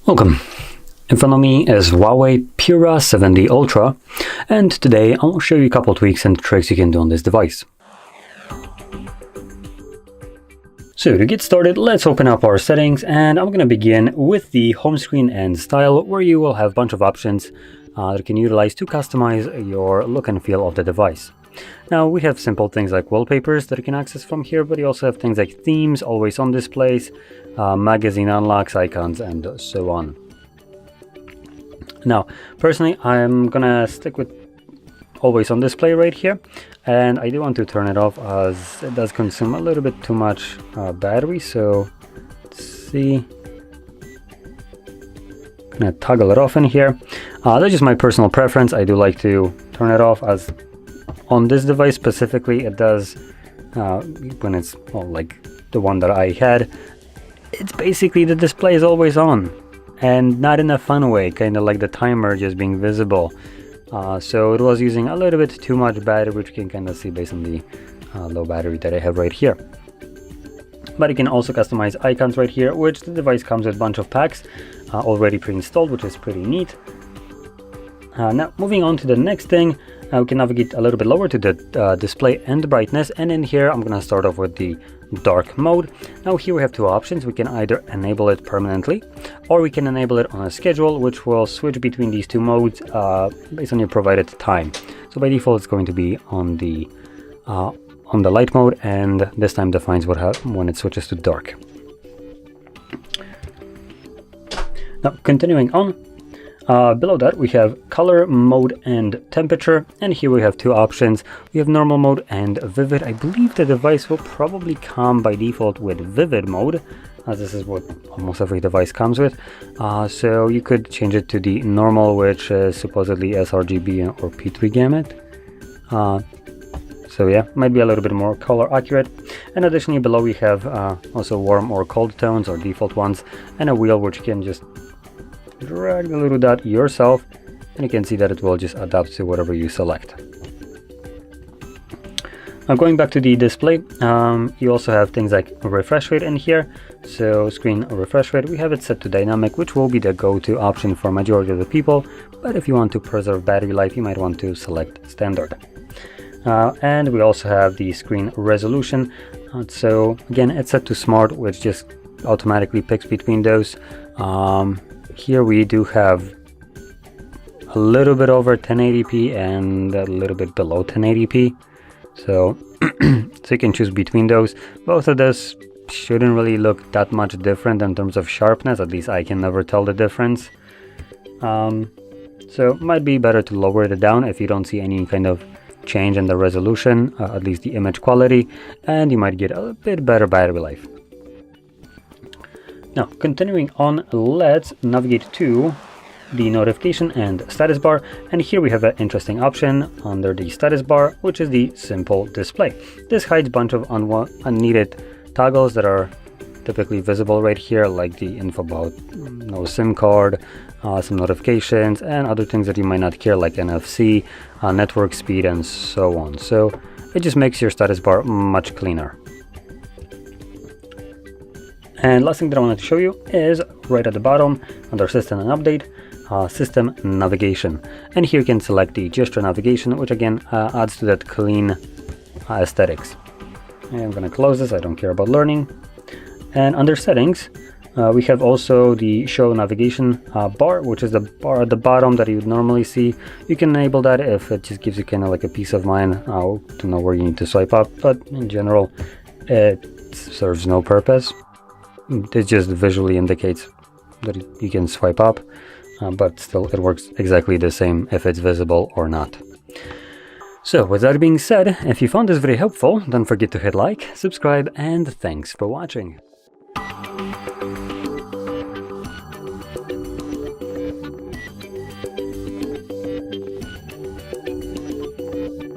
Welcome. In front of me is Huawei Pura 70 Ultra, and today I'll show you a couple tweaks and tricks you can do on this device. So to get started, let's open up our settings, and I'm going to begin with the home screen and style, where you will have a bunch of options that you can utilize to customize your look and feel of the device. Now we have simple things like wallpapers that you can access from here, but you also have things like themes, always on displays, magazine unlocks, icons, and so on. Now, personally, I'm gonna stick with always on display right here, and I do want to turn it off as it does consume a little bit too much battery. So let's see, gonna toggle it off in here. That's just my personal preference. I do like to turn it off, as on this device specifically it does when it's like the one that I had, it's basically the display is always on, and not in a fun way, kind of like the timer just being visible. So it was using a little bit too much battery, which you can kind of see based on the low battery that I have right here. But you can also customize icons right here, which the device comes with a bunch of packs already pre-installed, which is pretty neat. Now moving on to the next thing, we can navigate a little bit lower to the display and brightness, and in here I'm going to start off with the dark mode. Now here we have two options. We can either enable it permanently, or we can enable it on a schedule, which will switch between these two modes based on your provided time. So by default it's going to be on the light mode, and this time defines when it switches to dark. Now continuing on, below that we have color mode and temperature, and here we have two options. We have normal mode and vivid. I believe the device will probably come by default with vivid mode, as this is what almost every device comes with. So you could change it to the normal, which is supposedly sRGB or P3 gamut. So yeah, might be a little bit more color accurate. And additionally below we have also warm or cold tones, or default ones, and a wheel which you can just drag the little dot yourself, and you can see that it will just adapt to whatever you select. Now going back to the display, you also have things like refresh rate in here. So screen refresh rate, we have it set to dynamic, which will be the go-to option for majority of the people, but if you want to preserve battery life, you might want to select standard. And we also have the screen resolution. So again, it's set to smart, which just automatically picks between those. Here we do have a little bit over 1080p and a little bit below 1080p. So, so you can choose between those. Both of those shouldn't really look that much different in terms of sharpness. At least I can never tell the difference. So it might be better to lower it down if you don't see any kind of change in the resolution, at least the image quality, and you might get a bit better battery life. Now, continuing on, let's navigate to the notification and status bar, and here we have an interesting option under the status bar, which is the simple display. This hides a bunch of unneeded toggles that are typically visible right here, like the info about no SIM card, some notifications, and other things that you might not care, like NFC, network speed, and so on. So it just makes your status bar much cleaner. And last thing that I wanted to show you is right at the bottom under system and update, system navigation. And here you can select the gesture navigation, which again adds to that clean aesthetics. And I'm going to close this, I don't care about learning. And under settings, we have also the show navigation bar, which is the bar at the bottom that you would normally see. You can enable that if it just gives you kind of like a peace of mind to know where you need to swipe up, but in general it serves no purpose. It just visually indicates that you can swipe up, but still it works exactly the same if it's visible or not. So with that being said, if you found this very helpful, don't forget to hit like, subscribe, and thanks for watching.